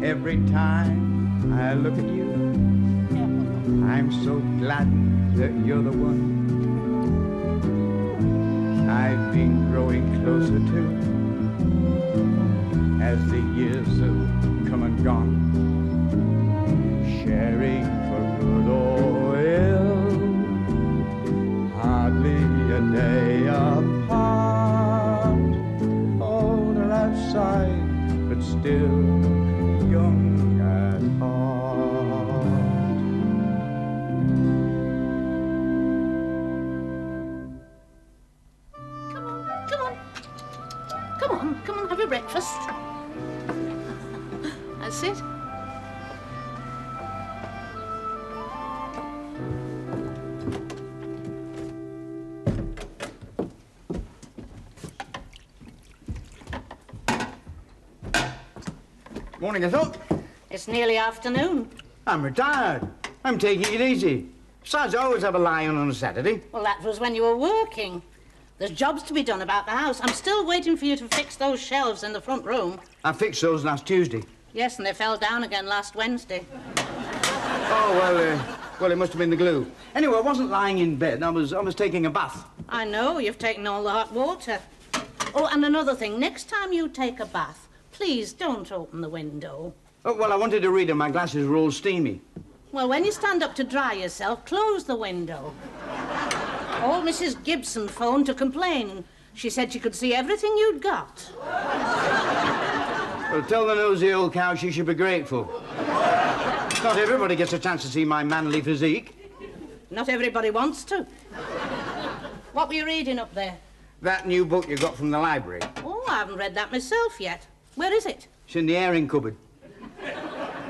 Every time I look at you, I'm so glad that you're the one I've been growing closer to as the years have come and gone, sharing for good or ill, hardly a day apart, older outside, but still young at heart. Come on, have your breakfast. That's it. Morning, Ethel. It's nearly afternoon. I'm retired. I'm taking it easy. Besides, I always have a lie-in on a Saturday. Well, that was when you were working. There's jobs to be done about the house. I'm still waiting for you to fix those shelves in the front room. I fixed those last Tuesday. Yes, and they fell down again last Wednesday. Oh, well, it must have been the glue. Anyway, I wasn't lying in bed. I was taking a bath. I know, you've taken all the hot water. Oh, and another thing, next time you take a bath, please don't open the window. Oh, well, I wanted to read and my glasses were all steamy. Well, when you stand up to dry yourself, close the window. Old Mrs. Gibson phoned to complain. She said she could see everything you'd got. Well, tell the nosy old cow she should be grateful. Not everybody gets a chance to see my manly physique. Not everybody wants to. What were you reading up there? That new book you got from the library. Oh, I haven't read that myself yet. Where is it? It's in the airing cupboard.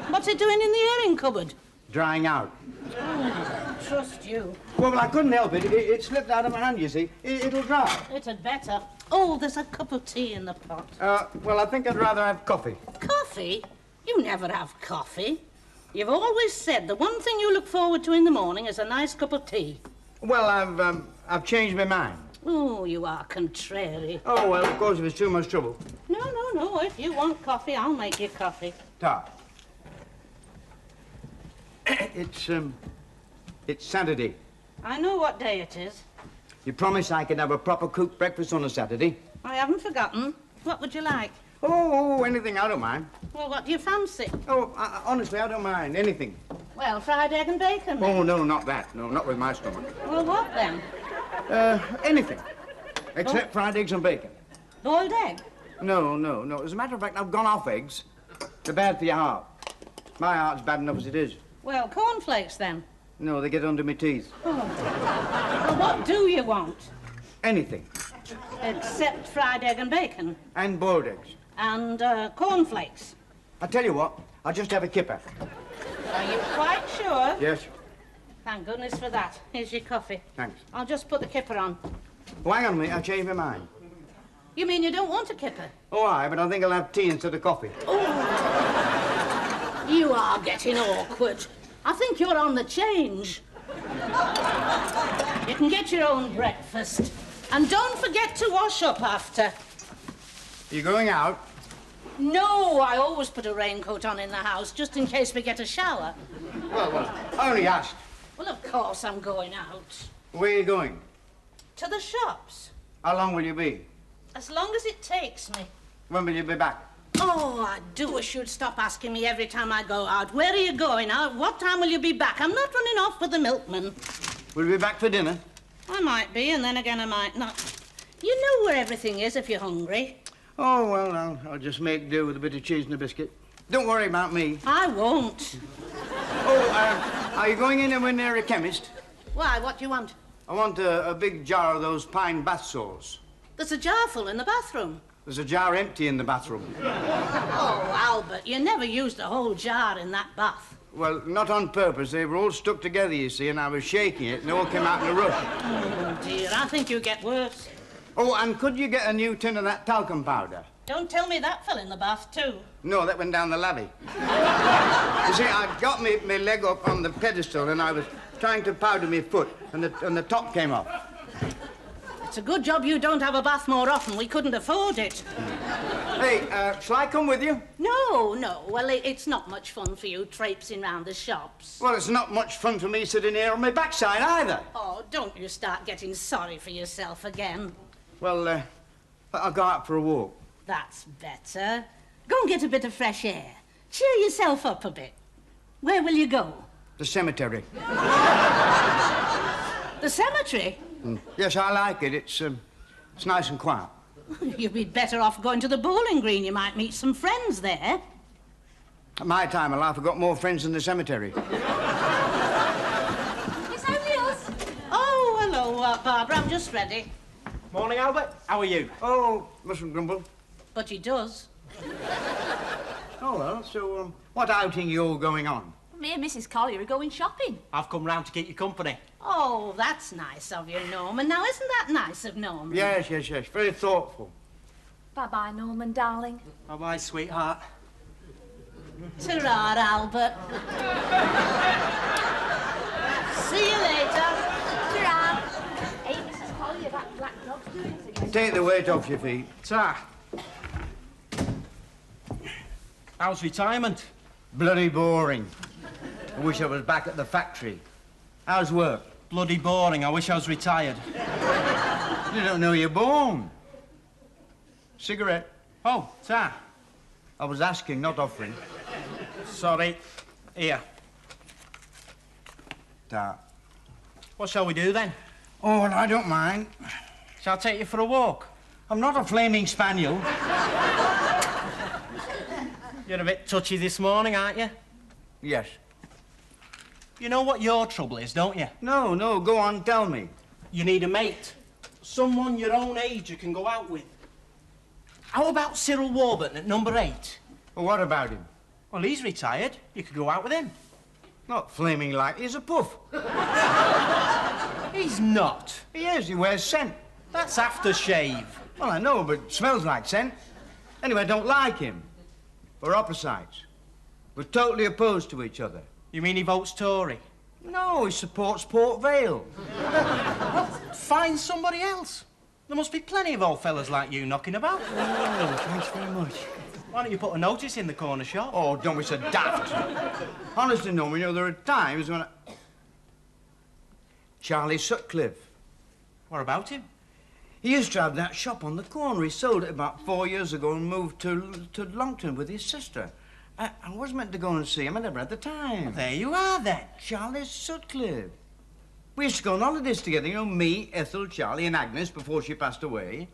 What's it doing in the airing cupboard? Drying out. Oh, trust you. Well, I couldn't help it. It slipped out of my hand, you see. It'll dry. It had better. Oh, there's a cup of tea in the pot. Well, I think I'd rather have coffee. Coffee? You never have coffee. You've always said the one thing you look forward to in the morning is a nice cup of tea. Well, I've changed my mind. Oh, you are contrary. Oh, well, of course, if it's too much trouble. No. If you want coffee, I'll make you coffee. Ta. It's Saturday. I know what day it is. You promised I could have a proper cooked breakfast on a Saturday. I haven't forgotten. What would you like? Oh, anything. I don't mind. Well, what do you fancy? Oh, honestly, I don't mind. Anything. Well, fried egg and bacon, then. Oh, no, not that. No, not with my stomach. Well, what then? Anything. Except fried eggs and bacon. Boiled egg? No. As a matter of fact, I've gone off eggs. They're bad for your heart. My heart's bad enough as it is. Well, cornflakes, then. No, they get under my teeth. Oh. Well, what do you want? Anything. Except fried egg and bacon. And boiled eggs. And cornflakes. I tell you what, I'll just have a kipper. Are you quite sure? Yes. Thank goodness for that. Here's your coffee. Thanks. I'll just put the kipper on. Oh, hang on a minute, I changed my mind. You mean you don't want a kipper? Oh, aye, but I think I'll have tea instead of coffee. Oh. You are getting awkward. I think you're on the change. You can get your own breakfast. And don't forget to wash up after. You going out? No, I always put a raincoat on in the house, just in case we get a shower. Well, I only asked. Well, of course I'm going out. Where are you going? To the shops. How long will you be? As long as it takes me. When will you be back? Oh, I do wish you'd stop asking me every time I go out. Where are you going out? What time will you be back? I'm not running off with the milkman. Will you be back for dinner? I might be, and then again I might not. You know where everything is if you're hungry. Oh, well, I'll just make do with a bit of cheese and a biscuit. Don't worry about me. I won't. Oh, are you going in and when they're a chemist? Why, what do you want? I want a big jar of those pine bath salts. There's a jar full in the bathroom. There's a jar empty in the bathroom. Oh, Albert, you never used a whole jar in that bath. Well, not on purpose. They were all stuck together, you see, and I was shaking it, and they all came out in a rush. Oh, dear, I think you get worse. Oh, and could you get a new tin of that talcum powder? Don't tell me that fell in the bath, too. No, that went down the lavvy. You see, I'd got my leg up on the pedestal, and I was trying to powder my foot, and the top came off. it's a good job you don't have a bath more often. We couldn't afford it. Hey, shall I come with you? No, no. Well, it's not much fun for you traipsing round the shops. Well, it's not much fun for me sitting here on my backside either. Oh, don't you start getting sorry for yourself again. Well, I'll go out for a walk. That's better. Go and get a bit of fresh air. Cheer yourself up a bit. Where will you go? The cemetery. The cemetery? Yes, I like it. It's nice and quiet. You'd be better off going to the bowling green. You might meet some friends there. At my time of life, I've got more friends in the cemetery. It's only us. Oh, hello, Barbara. I'm just ready. Morning, Albert. How are you? Oh, mustn't grumble. But he does. Oh, well, so, what outing are you all going on? Me and Mrs. Collier are going shopping. I've come round to keep you company. Oh, that's nice of you, Norman. Now, isn't that nice of Norman? Yes. Very thoughtful. Bye-bye, Norman, darling. Bye-bye, sweetheart. Ta-ra, Albert. See you later. Ta-ra. Hey, Mrs. Collier, that black dog's doing it again. Take the weight off your feet. Ta. How's retirement? Bloody boring. I wish I was back at the factory. How's work? Bloody boring. I wish I was retired. You don't know you're born. Cigarette? Oh, ta. I was asking, not offering. Sorry. Here. Ta. What shall we do then? Oh, well, I don't mind. Shall I take you for a walk? I'm not a flaming spaniel. You're a bit touchy this morning, aren't you? Yes. You know what your trouble is, don't you? No, go on, tell me. You need a mate. Someone your own age you can go out with. How about Cyril Warburton at number 8? Well, what about him? Well, he's retired. You could go out with him. Not flaming like he's a puff. He's not. He is, he wears scent. That's aftershave. Well, I know, but smells like scent. Anyway, I don't like him. We're opposites. We're totally opposed to each other. You mean he votes Tory? No, he supports Port Vale. Find somebody else. There must be plenty of old fellas like you knocking about. Oh, thanks very much. Why don't you put a notice in the corner shop? Oh, don't be so daft. Honestly, Norman, you know, there are times when Charlie Sutcliffe. What about him? He used to have that shop on the corner. He sold it about 4 years ago and moved to Longton with his sister. I was meant to go and see him. I never had the time. Well, there you are, then. Charlie Sutcliffe. We used to go on holidays together, you know, me, Ethel, Charlie and Agnes before she passed away.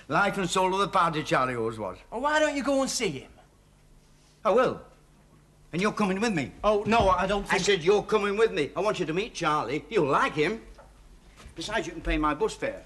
Life and soul of the party, Charlie always was. Well, why don't you go and see him? I will. And you're coming with me. Oh, no, I don't think... I said you're coming with me. I want you to meet Charlie. You'll like him. Besides, you can pay my bus fare.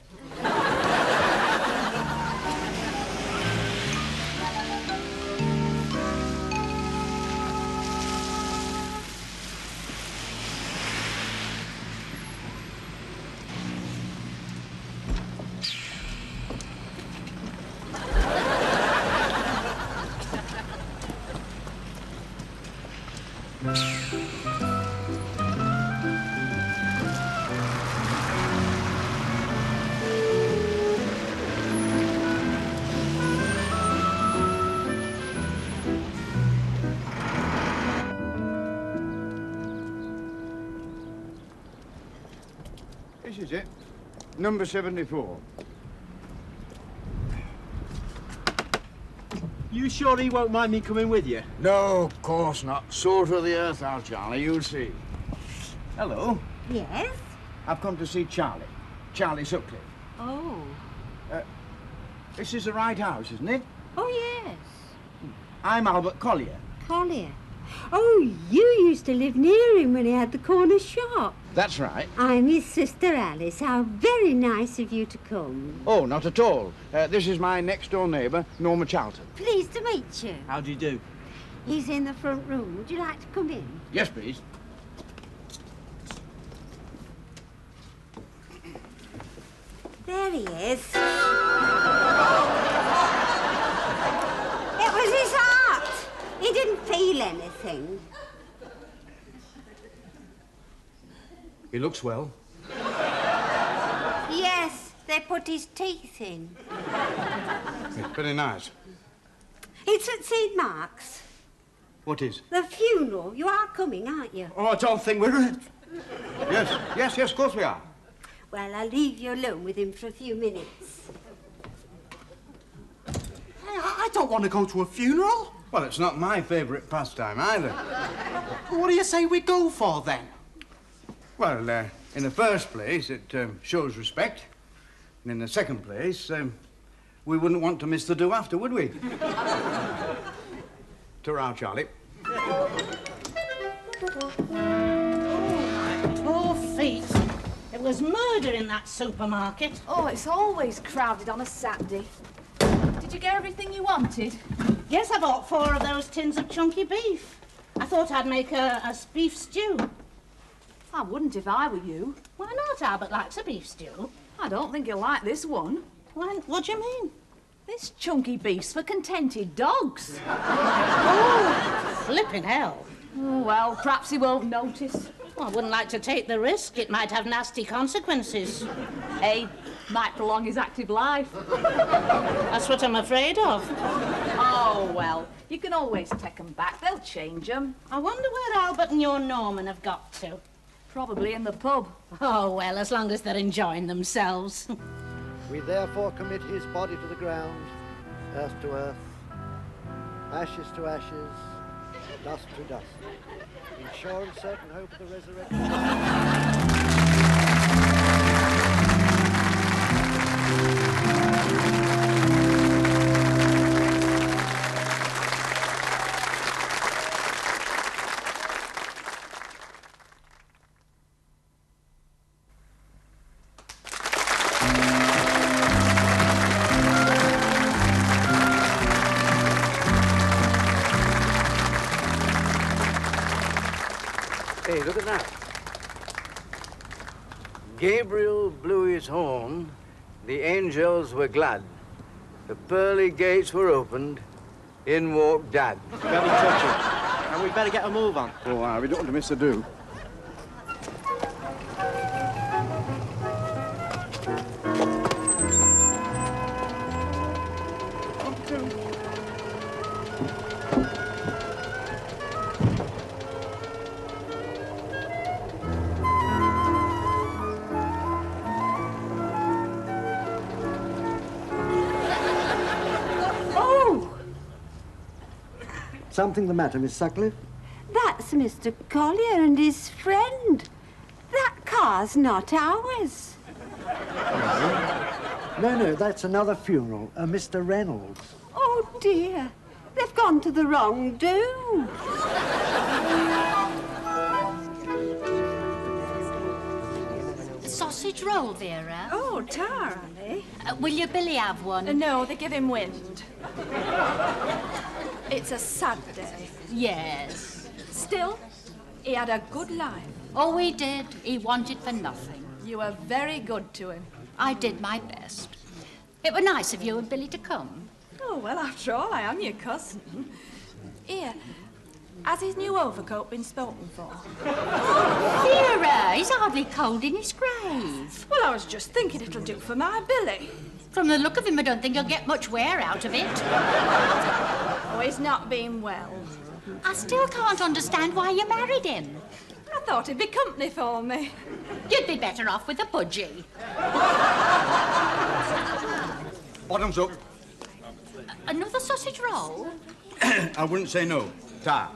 This is it. Number 74. You sure he won't mind me coming with you? No, of course not. Salt of the earth out, Charlie. You'll see. Hello. Yes? I've come to see Charlie. Charlie Sutcliffe. Oh. This is the right house, isn't it? Oh, yes. I'm Albert Collier. Collier. Oh, you used to live near him when he had the corner shop. That's right. I'm his sister Alice. How very nice of you to come. Oh, not at all. This is my next-door neighbour, Norma Charlton. Pleased to meet you. How do you do? He's in the front room. Would you like to come in? Yes, please. There he is. It was his heart. He didn't feel anything. He looks well. Yes. they put his teeth in. It's very nice. It's at St. Mark's. What is? The funeral. You are coming, aren't you? Oh, I don't think we're... Yes, of course we are. Well, I'll leave you alone with him for a few minutes. Hey, I don't want to go to a funeral. Well, it's not my favourite pastime either. What do you say we go for, then? Well, in the first place, it shows respect. And in the second place, we wouldn't want to miss the do after, would we? Ta-ra, Charlie. Poor feet. It was murder in that supermarket. Oh, it's always crowded on a Saturday. Did you get everything you wanted? Yes, I bought 4 of those tins of chunky beef. I thought I'd make a beef stew. I wouldn't if I were you. Why not? Albert likes a beef stew. I don't think you'll like this one. What do you mean? This chunky beef's for contented dogs. Oh, flipping hell. Oh, well, perhaps he won't notice. Well, I wouldn't like to take the risk. It might have nasty consequences. Hey, might prolong his active life. That's what I'm afraid of. Oh, well, you can always take them back. They'll change them. I wonder where Albert and your Norman have got to. Probably in the pub. Oh, well, as long as they're enjoying themselves. We therefore commit his body to the ground, earth to earth, ashes to ashes, dust to dust, in sure and certain hope of the resurrection. Hey, look at that. Gabriel blew his horn, the angels were glad, the pearly gates were opened, in walked Dad. Very touching. And we'd better get a move on. Oh, we don't want to miss a do. Something the matter, Miss Sutcliffe? That's Mr. Collier and his friend. That car's not ours. No, that's another funeral, Mr. Reynolds. Oh, dear. They've gone to the wrong do. Sausage roll, Vera. Oh, Tara, eh? Will your Billy have one? No, they give him wind. It's a sad day. Yes. Still, he had a good life. Oh, he did. He wanted for nothing. You were very good to him. I did my best. It were nice of you and Billy to come. Oh, well, after all, I am your cousin. Here, has his new overcoat been spoken for? Vera, he's hardly cold in his grave. Well, I was just thinking it'll do for my Billy. From the look of him, I don't think he'll get much wear out of it. Oh, he's not been well. I still can't understand why you married him. I thought he'd be company for me. You'd be better off with a budgie. Bottoms up. Another sausage roll? I wouldn't say no. Ta.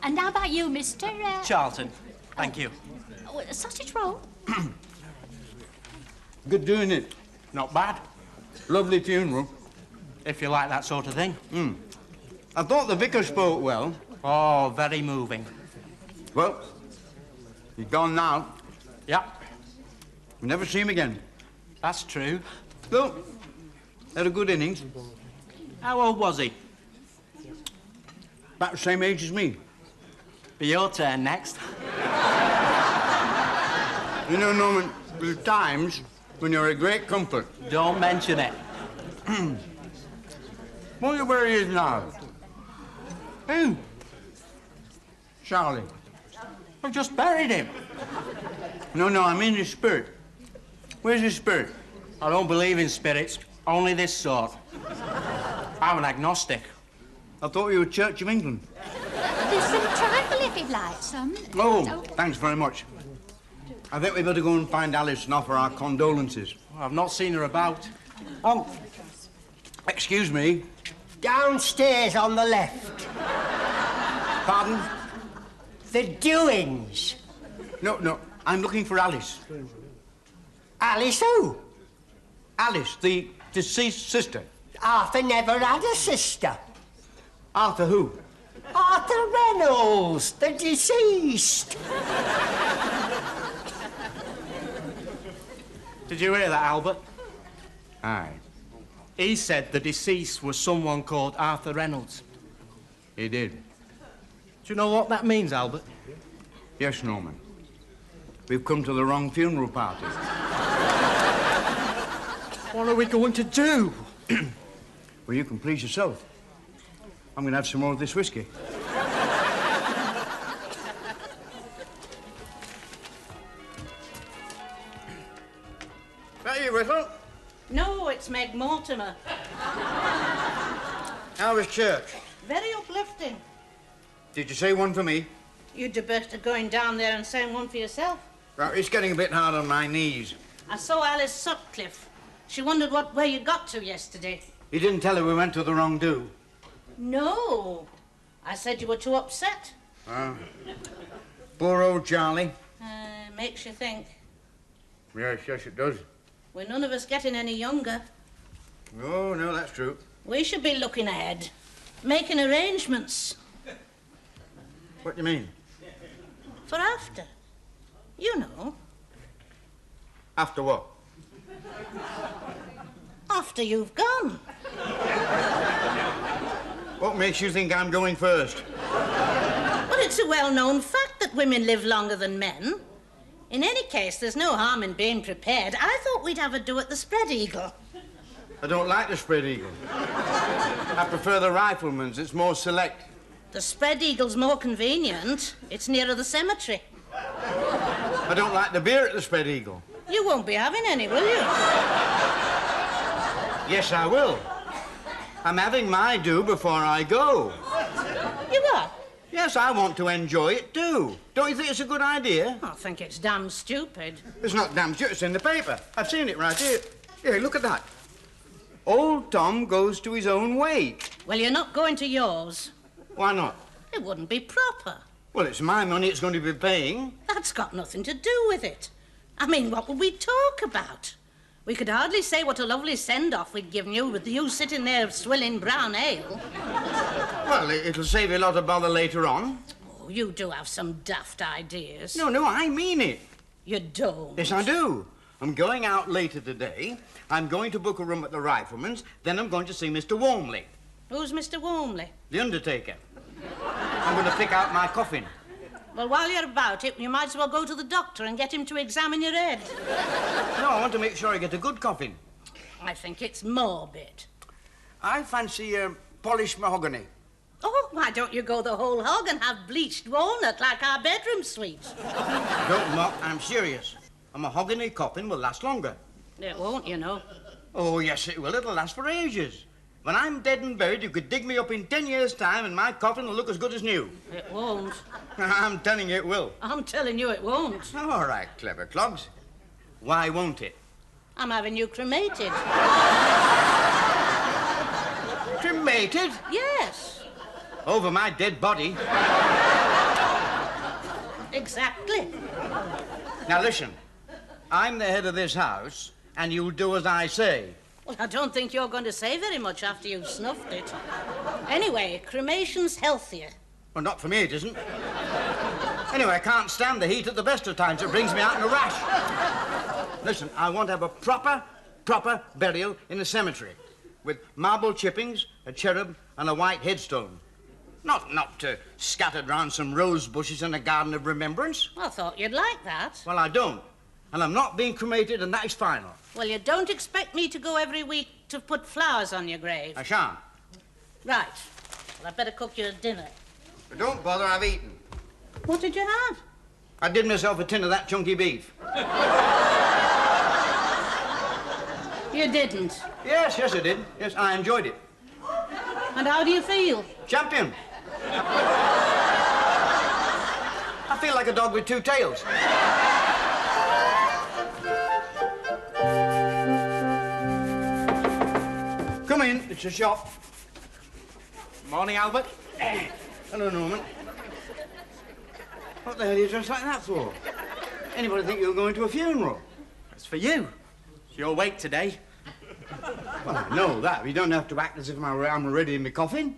And how about you, Mr. Charlton, thank you. A sausage roll? Good doing it. Not bad, Lovely funeral. if you like that sort of thing. I thought the vicar spoke well. Oh, very moving. Well, he's gone now. Yeah, We'll never see him again. that's true. Though, had a good innings. How old was he? About the same age as me. Be your turn next. You know, Norman, there's times when you're a great comfort. Don't mention it. Wonder where he is now. Who? Charlie. I've just buried him. No, I mean his spirit. Where's his spirit? I don't believe in spirits, only this sort. I'm an agnostic. I thought you were Church of England. There's some trifle if you'd like some. Oh, thanks very much. I think we better go and find Alice and offer our condolences. I've not seen her about. Oh, excuse me. Downstairs on the left. Pardon? The doings. No, I'm looking for Alice. Alice who? Alice, the deceased sister. Arthur never had a sister. Arthur who? Arthur Reynolds, the deceased. Did you hear that, Albert? Aye. He said the deceased was someone called Arthur Reynolds. He did. Do you know what that means, Albert? Yes, Norman. We've come to the wrong funeral party. What are we going to do? Well, you can please yourself. I'm going to have some more of this whiskey. That you, Whittle? No, it's Meg Mortimer. How was church? Very uplifting. Did you say one for me? You'd be better going down there and saying one for yourself. Well, it's getting a bit hard on my knees. I saw Alice Sutcliffe. She wondered where you got to yesterday. You didn't tell her we went to the wrong do? No. I said you were too upset. Oh. Poor old Charlie. Makes you think. Yes, it does. We're none of us getting any younger. No, that's true. We should be looking ahead, making arrangements. What do you mean? For after. You know. After what? After you've gone. What makes you think I'm going first? Well, it's a well-known fact that women live longer than men. In any case, there's no harm in being prepared. I thought we'd have a do at the Spread Eagle. I don't like the Spread Eagle. I prefer the Rifleman's. It's more select. The Spread Eagle's more convenient. It's nearer the cemetery. I don't like the beer at the Spread Eagle. You won't be having any, will you? Yes, I will. I'm having my do before I go. You are? Yes, I want to enjoy it too. Don't you think it's a good idea? I think it's damn stupid. It's not damn stupid, it's in the paper. I've seen it right here. Here, look at that. Old Tom goes to his own wake. Well, you're not going to yours. Why not? It wouldn't be proper. Well, it's my money it's going to be paying. That's got nothing to do with it. I mean, what would we talk about? We could hardly say what a lovely send-off we'd given you with you sitting there swilling brown ale. Well, it'll save you a lot of bother later on. Oh, you do have some daft ideas. No, I mean it. You don't. Yes, I do. I'm going out later today. I'm going to book a room at the Rifleman's. Then I'm going to see Mr. Warmley. Who's Mr. Warmley? The undertaker. I'm going to pick out my coffin. Well, while you're about it, you might as well go to the doctor and get him to examine your head. No, I want to make sure I get a good coffin. I think it's morbid. I fancy polished mahogany. Oh, why don't you go the whole hog and have bleached walnut like our bedroom suite? Don't mock, I'm serious. A mahogany coffin will last longer. It won't, you know. Oh, yes, it will. It'll last for ages. When I'm dead and buried, you could dig me up in 10 years' time and my coffin will look as good as new. It won't. I'm telling you it will. I'm telling you it won't. All right, clever clogs. Why won't it? I'm having you cremated. Cremated? Yes. Over my dead body. Exactly. Now, listen. I'm the head of this house, and you'll do as I say. Well, I don't think you're going to say very much after you've snuffed it. Anyway, cremation's healthier. Well, not for me, it isn't. Anyway, I can't stand the heat at the best of times. It brings me out in a rash. Listen, I want to have a proper burial in a cemetery with marble chippings, a cherub, and a white headstone. Not scattered round some rose bushes in a garden of remembrance. I thought you'd like that. Well, I don't. And I'm not being cremated, and that is final. Well, you don't expect me to go every week to put flowers on your grave. I shan't. Right. Well, I'd better cook you a dinner. But don't bother, I've eaten. What did you have? I did myself a tin of that chunky beef. You didn't. Yes, I did. Yes, I enjoyed it. And how do you feel? Champion. I feel like a dog with two tails. Come in, it's a shop. Morning, Albert. Hello, Norman. What the hell are you dressed like that for? Anybody think you're going to a funeral? It's for you. It's your wake today. Well, I know that. You don't have to act as if I'm already in my coffin.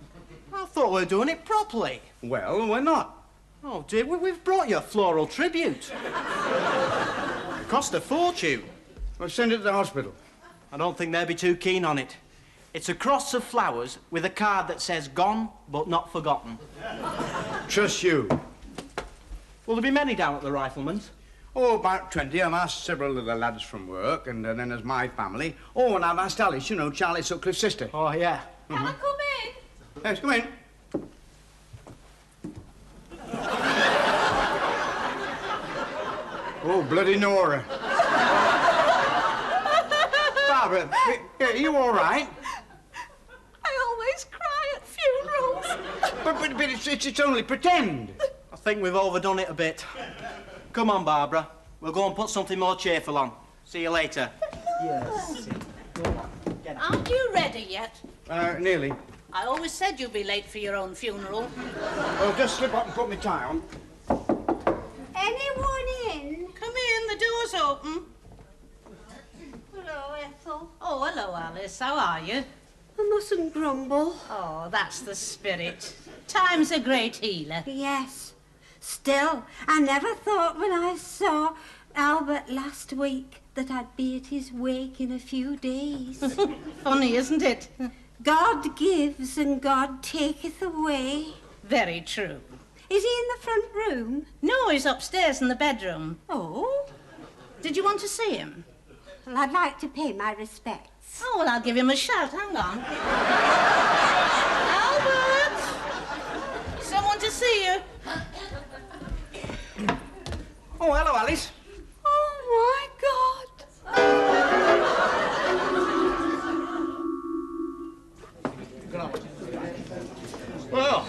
I thought we were doing it properly. Well, we're not. Oh, dear, we've brought you a floral tribute. It cost a fortune. Well, send it to the hospital. I don't think they'll be too keen on it. It's a cross of flowers with a card that says gone but not forgotten. Trust you. Will there be many down at the Rifleman's? Oh, about 20. I've asked several of the lads from work, and then there's my family. Oh, and I've asked Alice, you know, Charlie Sutcliffe's sister. Oh, yeah. Can I come in? Yes, come in. Oh, bloody Nora. Barbara, are you all right? I always cry at funerals. But it's only pretend. I think we've overdone it a bit. Come on, Barbara. We'll go and put something more cheerful on. See you later. Yes. Go on. Get up. Aren't you ready yet? Nearly. I always said you'd be late for your own funeral. Well, just slip up and put my tie on. Anyone in? Come in, the door's open. Hello, Ethel. Oh, hello, Alice. How are you? I mustn't grumble. Oh, that's the spirit. Time's a great healer. Yes. Still, I never thought when I saw Albert last week that I'd be at his wake in a few days. Funny, isn't it? God gives and God taketh away. Very true. Is he in the front room? No, he's upstairs in the bedroom. Oh? Did you want to see him? Well, I'd like to pay my respects. Oh, well, I'll give him a shout. Hang on. Albert! Someone to see you. Oh, hello, Alice. Oh, my God. Well,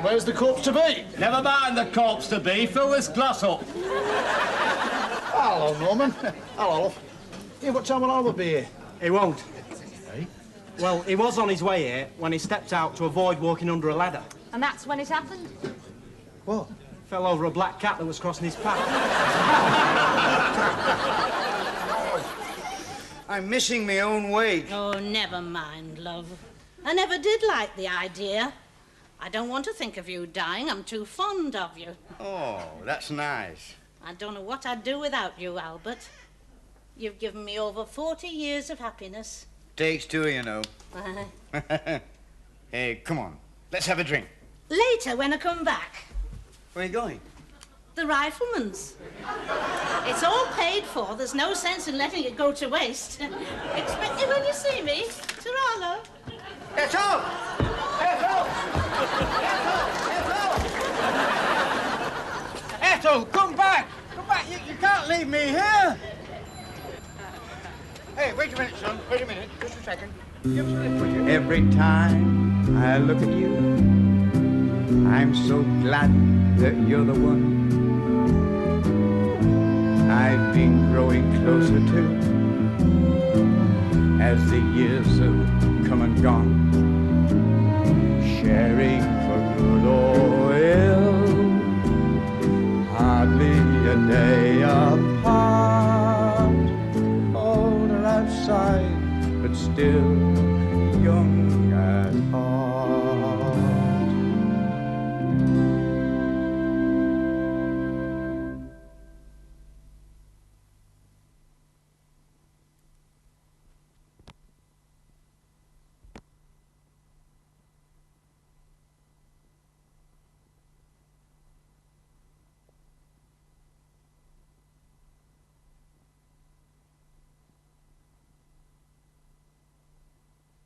where's the corpse to be? Never mind the corpse to be. Fill this glass up. Hello, Norman. Hello. Yeah, what time will Albert be here? He won't. Eh? Well, he was on his way here when he stepped out to avoid walking under a ladder. And that's when it happened? What? Fell over a black cat that was crossing his path. I'm missing my own wake. Oh, never mind, love. I never did like the idea. I don't want to think of you dying. I'm too fond of you. Oh, that's nice. I don't know what I'd do without you, Albert. You've given me over 40 years of happiness. Takes two, you know. Hey, come on. Let's have a drink. Later, when I come back. Where are you going? The Rifleman's. It's all paid for. There's no sense in letting it go to waste. Expect me when you see me. Ta-ra, love. Ethel! Ethel! Ethel! Ethel, come back! Come back! You can't leave me here! Hey, wait a minute, son. Wait a minute. Just a second. Give us a lift, will you? Every time I look at you, I'm so glad that you're the one I've been growing closer to as the years have come and gone, sharing for good or ill, hardly a day apart, older outside but still young at heart.